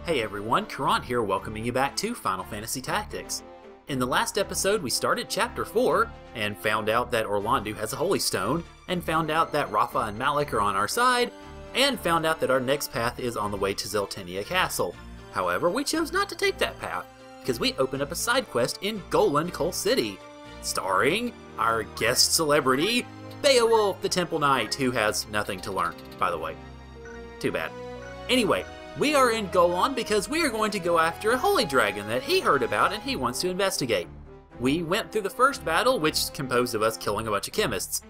Hey everyone, Caront here welcoming you back to Final Fantasy Tactics. In the last episode we started Chapter 4 and found out that Orlandu has a Holy Stone, and found out that Rafa and Malik are on our side, and found out that our next path is on the way to Zeltenia Castle. However, we chose not to take that path, because we opened up a side quest in Goland Coal City, starring our guest celebrity, Beowulf the Temple Knight, who has nothing to learn, by the way. Too bad. Anyway, we are in Goland because we are going to go after a holy dragon that he heard about and he wants to investigate. We went through the first battle, which is composed of us killing a bunch of chemists.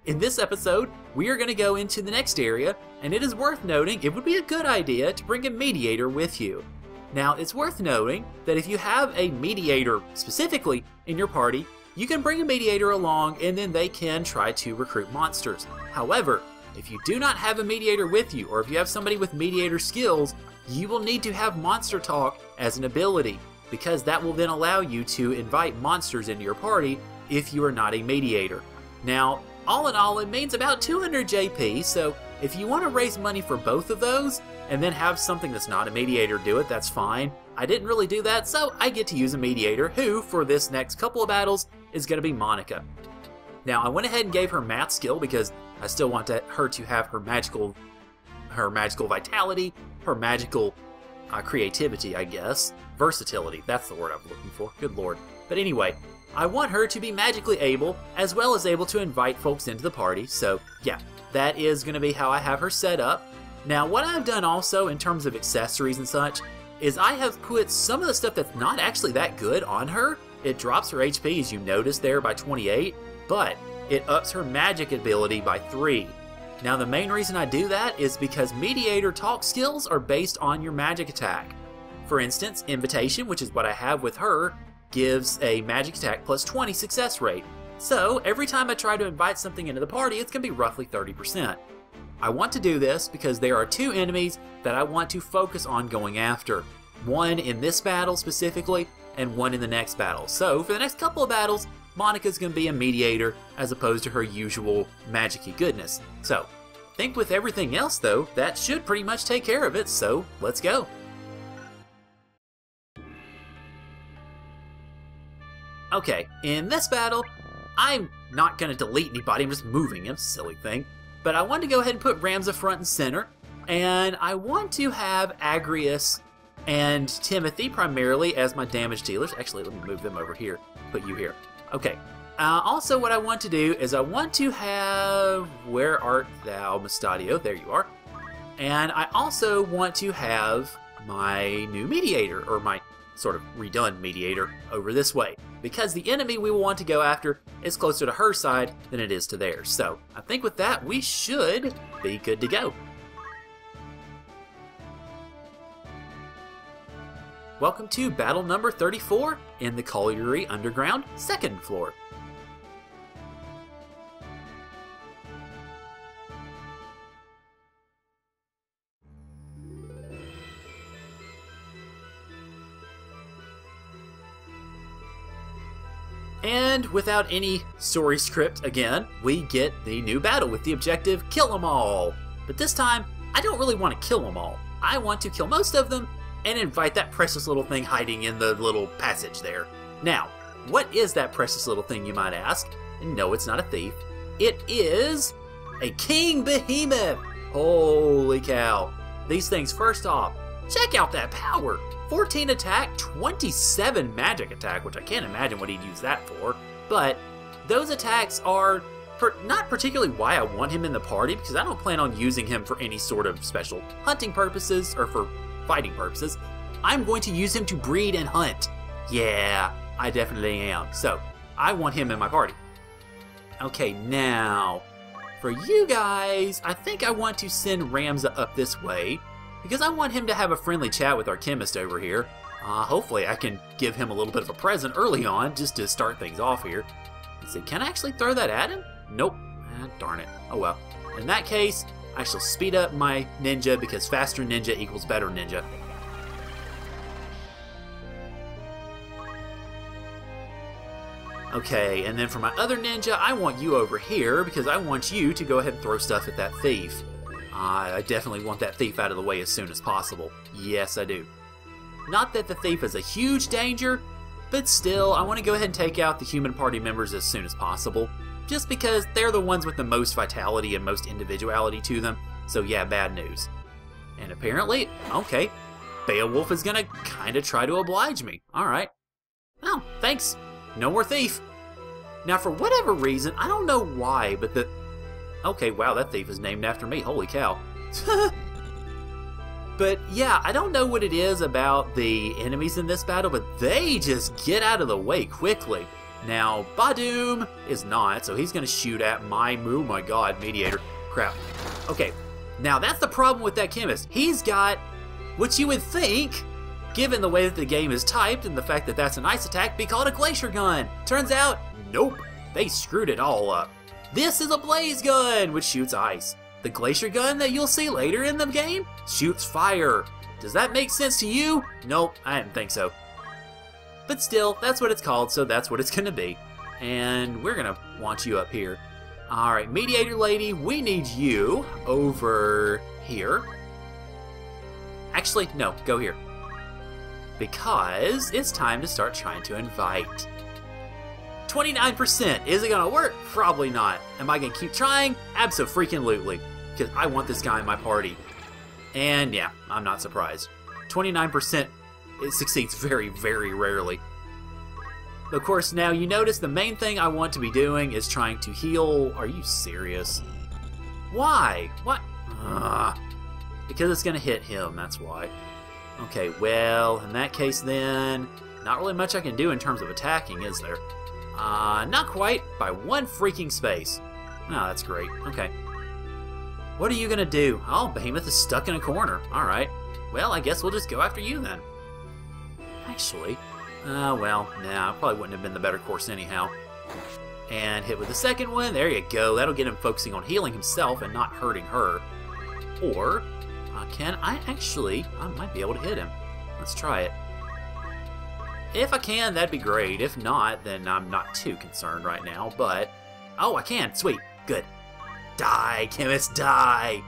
In this episode, we are going to go into the next area, and it is worth noting it would be a good idea to bring a mediator with you. Now, it's worth noting that if you have a mediator specifically in your party, you can bring a mediator along and then they can try to recruit monsters. However, if you do not have a mediator with you, or if you have somebody with mediator skills, you will need to have Monster Talk as an ability, because that will then allow you to invite monsters into your party if you are not a mediator. Now, all in all, it means about 200 JP, so if you want to raise money for both of those, and then have something that's not a mediator do it, that's fine. I didn't really do that, so I get to use a mediator, who, for this next couple of battles, is going to be Monica. Now, I went ahead and gave her math skill because I still want her to have her magical vitality, her magical creativity, I guess. Versatility, that's the word I'm looking for, good lord. But anyway, I want her to be magically able, as well as able to invite folks into the party, so yeah, that is going to be how I have her set up. Now, what I've done also in terms of accessories and such, is I have put some of the stuff that's not actually that good on her. It drops her HP, as you notice there, by 28, but it ups her magic ability by 3. Now, the main reason I do that is because mediator talk skills are based on your magic attack. For instance, Invitation, which is what I have with her, gives a magic attack plus 20 success rate. So, every time I try to invite something into the party, it's going to be roughly 30%. I want to do this because there are 2 enemies that I want to focus on going after. One in this battle specifically, and one in the next battle. So, for the next couple of battles, Monica's going to be a mediator as opposed to her usual magic-y goodness. So, I think with everything else though, that should pretty much take care of it, so let's go. Okay, in this battle, I'm not going to delete anybody, I'm just moving him, silly thing. But I want to go ahead and put Ramza front and center, and I want to have Agrius and Timothy primarily as my damage dealers. Actually, let me move them over here, put you here. Okay, also what I want to do is I want to have, where art thou, Mustadio? There you are. And I also want to have my new mediator, or my sort of redone mediator, over this way, because the enemy we will want to go after is closer to her side than it is to theirs. So I think with that we should be good to go. Welcome to battle number 34 in the Colliery Underground, 2nd floor. And without any story script again, we get the new battle with the objective, kill them all. But this time, I don't really want to kill them all. I want to kill most of them and invite that precious little thing hiding in the little passage there. Now, what is that precious little thing, you might ask? And no, it's not a thief. It is a king behemoth. Holy cow. These things, first off, check out that power. 14 attack, 27 magic attack, which I can't imagine what he'd use that for. But those attacks are not particularly why I want him in the party, because I don't plan on using him for any sort of special hunting purposes or for fighting purposes. I'm going to use him to breed and hunt. Yeah, I definitely am. So, I want him in my party. Okay, now, for you guys, I think I want to send Ramza up this way, because I want him to have a friendly chat with our chemist over here. Hopefully I can give him a little bit of a present early on, just to start things off here. Let's see, can I actually throw that at him? Nope. Darn it. Oh well. In that case, I shall speed up my ninja, because faster ninja equals better ninja. Okay, and then for my other ninja, I want you over here, because I want you to go ahead and throw stuff at that thief. I definitely want that thief out of the way as soon as possible. Yes, I do. Not that the thief is a huge danger, but still, I want to go ahead and take out the human party members as soon as possible, just because they're the ones with the most vitality and most individuality to them, so yeah, bad news. And apparently, okay, Beowulf is gonna kinda try to oblige me. Alright. Oh, thanks. No more thief. Now, for whatever reason, I don't know why, but okay, wow, that thief is named after me. Holy cow. But yeah, I don't know what it is about the enemies in this battle, but they just get out of the way quickly. Now, Badoom is not, so he's gonna shoot at oh my god, mediator. Crap. Okay, now that's the problem with that chemist. He's got what you would think, given the way that the game is typed and the fact that that's an ice attack, be called a glacier gun. Turns out, nope, they screwed it all up. This is a blaze gun, which shoots ice. The glacier gun that you'll see later in the game shoots fire. Does that make sense to you? Nope, I didn't think so. But still, that's what it's called, so that's what it's gonna be. And we're gonna want you up here. Alright, mediator lady, we need you over here. Actually, no, go here. Because it's time to start trying to invite. 29%. Is it gonna work? Probably not. Am I gonna keep trying? Abso-freaking-lutely. Because I want this guy in my party. And yeah, I'm not surprised. 29%, it succeeds very, very rarely. Of course, now you notice the main thing I want to be doing is trying to heal. Are you serious? Why? What? Because it's gonna hit him, that's why. Okay, well, in that case then, not really much I can do in terms of attacking, is there? Not quite, by one freaking space. Oh, that's great. Okay. What are you gonna do? Oh, Behemoth is stuck in a corner. Alright. Well, I guess we'll just go after you then. Actually, well, nah, probably wouldn't have been the better course anyhow. And hit with the second one. There you go. That'll get him focusing on healing himself and not hurting her. Or, can I actually, I might be able to hit him. Let's try it. If I can, that'd be great. If not, then I'm not too concerned right now, but... Oh, I can. Sweet. Good. Die, chemist, die!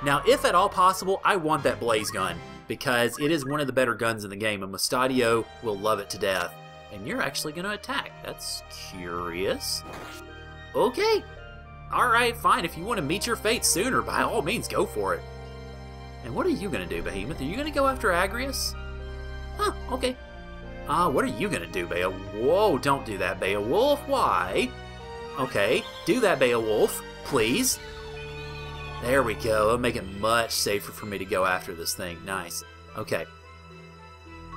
Now, if at all possible, I want that blaze gun, because it is one of the better guns in the game, and Mustadio will love it to death. And you're actually going to attack. That's curious. Okay. Alright, fine. If you want to meet your fate sooner, by all means, go for it. And what are you going to do, Behemoth? Are you going to go after Agrius? Huh, okay. What are you going to do, Beowulf? Whoa, don't do that, Beowulf. Why? Okay, do that, Beowulf, please. There we go. It'll make it much safer for me to go after this thing. Nice. Okay.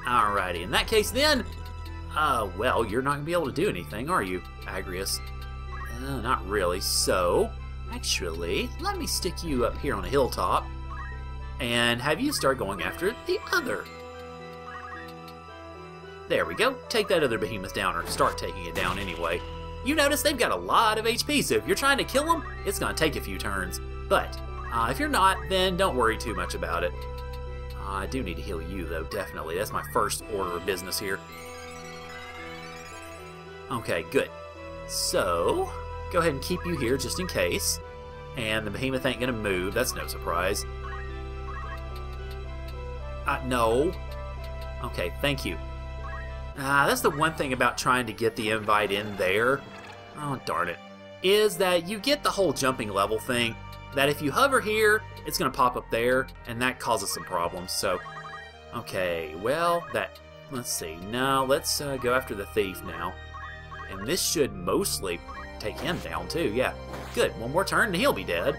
Alrighty, in that case then, well, you're not going to be able to do anything, are you, Agrius? Not really. So, actually, let me stick you up here on a hilltop and have you start going after the other. There we go. Take that other behemoth down, or start taking it down anyway. You notice they've got a lot of HP, so if you're trying to kill them, it's going to take a few turns. But if you're not, then don't worry too much about it. I do need to heal you, though, definitely. That's my first order of business here. Okay, good. So, go ahead and keep you here just in case. And the behemoth ain't going to move. That's no surprise. No. Okay, thank you. That's the one thing about trying to get the invite in there. Oh, darn it. Is that you get the whole jumping level thing. That if you hover here, it's going to pop up there, and that causes some problems. So, okay, well, let's see. Now, let's go after the thief now. And this should mostly take him down, too. Yeah, good. One more turn, and he'll be dead.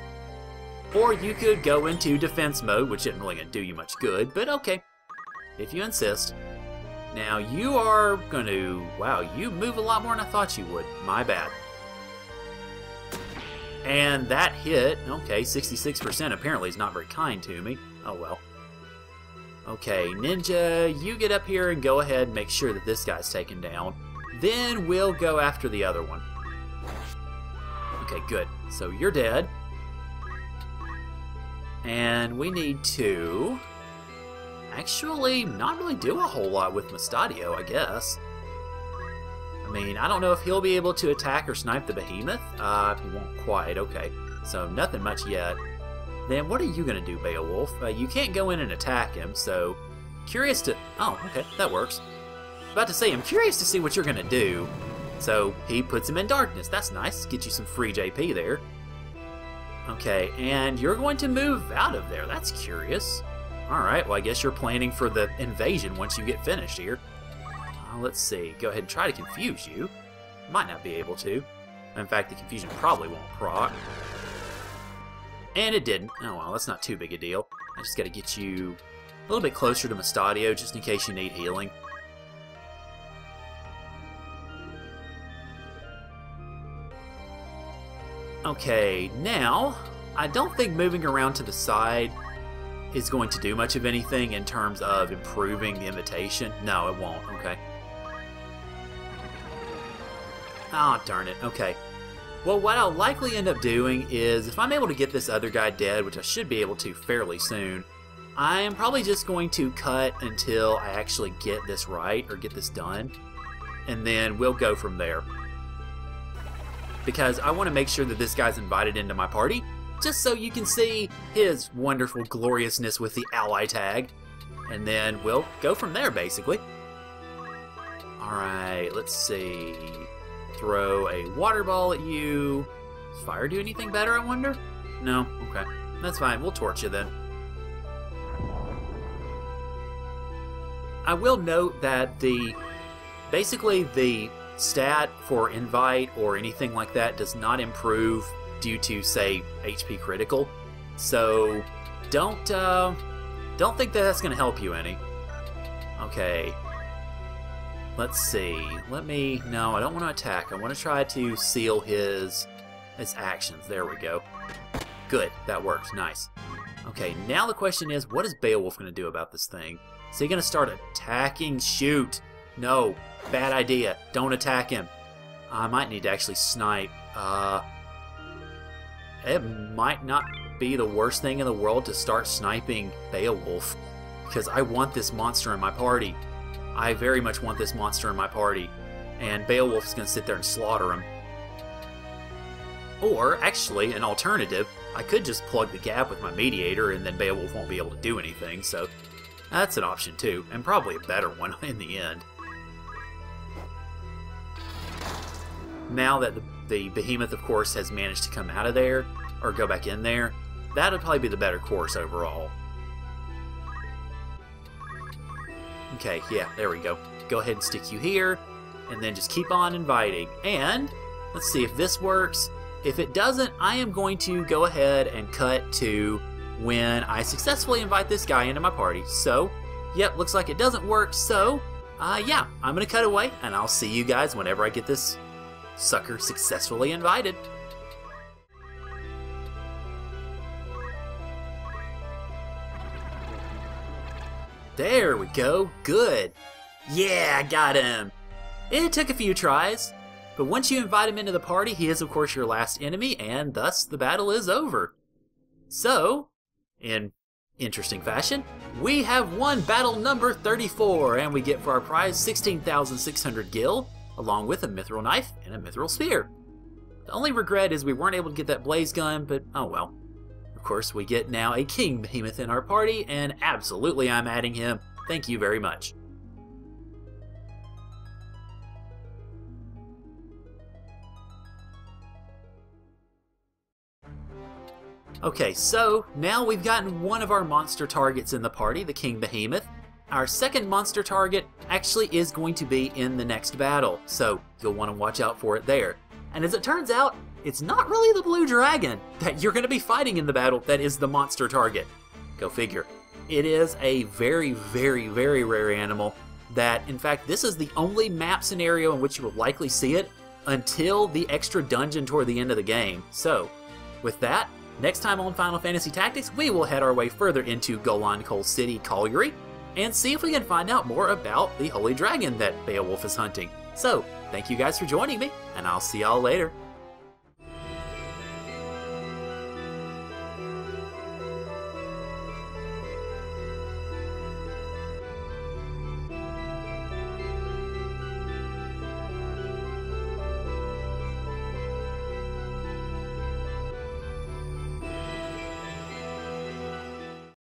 Or you could go into defense mode, which isn't really going to do you much good, but okay, if you insist. Now, you are going to... Wow, you move a lot more than I thought you would. My bad. And that hit. Okay, 66% apparently is not very kind to me. Oh, well. Okay, Ninja, you get up here and go ahead and make sure that this guy's taken down. Then we'll go after the other one. Okay, good. So you're dead. And we need to... actually not really do a whole lot with Mustadio, I guess. I mean, I don't know if he'll be able to attack or snipe the behemoth. He won't quite. Okay, so nothing much yet. Then what are you going to do, Beowulf? You can't go in and attack him, so curious to... Oh, okay, that works. About to say, I'm curious to see what you're going to do. So, he puts him in darkness. That's nice. Get you some free JP there. Okay, and you're going to move out of there. That's curious. Alright, well, I guess you're planning for the invasion once you get finished here. Let's see. Go ahead and try to confuse you. Might not be able to. In fact, the confusion probably won't proc. And it didn't. Oh, well, that's not too big a deal. I just got to get you a little bit closer to Mustadio just in case you need healing. Okay, now, I don't think moving around to the side is going to do much of anything in terms of improving the invitation. No, it won't. Okay. Ah, darn it. Okay. Well, what I'll likely end up doing is, if I'm able to get this other guy dead, which I should be able to fairly soon, I am probably just going to cut until I actually get this right, or get this done, and then we'll go from there. Because I want to make sure that this guy's invited into my party, just so you can see his wonderful gloriousness with the ally tag, and then we'll go from there, basically. Alright, let's see. Throw a water ball at you. Does fire do anything better, I wonder? No? Okay. That's fine. We'll torch you then. I will note that basically the stat for invite or anything like that does not improve due to, say, HP critical. So don't think that that's going to help you any. Okay. Let's see. No, I don't want to attack. I want to try to seal his actions. There we go. Good. That works. Nice. Okay, now the question is, what is Beowulf going to do about this thing? Is he going to start attacking? Shoot. No. Bad idea. Don't attack him. I might need to actually snipe. It might not be the worst thing in the world to start sniping Beowulf, because I want this monster in my party. I very much want this monster in my party, and Beowulf's going to sit there and slaughter him. Or, actually, an alternative, I could just plug the gap with my mediator and then Beowulf won't be able to do anything, so that's an option too, and probably a better one in the end. Now that the behemoth, of course, has managed to come out of there, or go back in there, that would probably be the better course overall. Okay, yeah, there we go. Go ahead and stick you here, and then just keep on inviting. And, let's see if this works. If it doesn't, I am going to go ahead and cut to when I successfully invite this guy into my party. So, yep, looks like it doesn't work, so, yeah, I'm going to cut away, and I'll see you guys whenever I get this sucker successfully invited. There we go. Good. Yeah, I got him. It took a few tries, but once you invite him into the party, he is of course your last enemy, and thus the battle is over. So, in interesting fashion, we have won battle number 34, and we get for our prize 16,600 gil, along with a mithril knife and a mithril spear. The only regret is we weren't able to get that blaze gun, but oh well. Of course, we get now a king behemoth in our party, and absolutely I'm adding him. Thank you very much. Okay, so now we've gotten one of our monster targets in the party, the king behemoth. Our second monster target actually is going to be in the next battle, so you'll want to watch out for it there. And as it turns out, it's not really the blue dragon that you're going to be fighting in the battle that is the monster target. Go figure. It is a very, very, very rare animal that, in fact, this is the only map scenario in which you will likely see it until the extra dungeon toward the end of the game. So, with that, next time on Final Fantasy Tactics, we will head our way further into Goland Coal City Colliery and see if we can find out more about the Holy Dragon that Beowulf is hunting. So, thank you guys for joining me, and I'll see y'all later.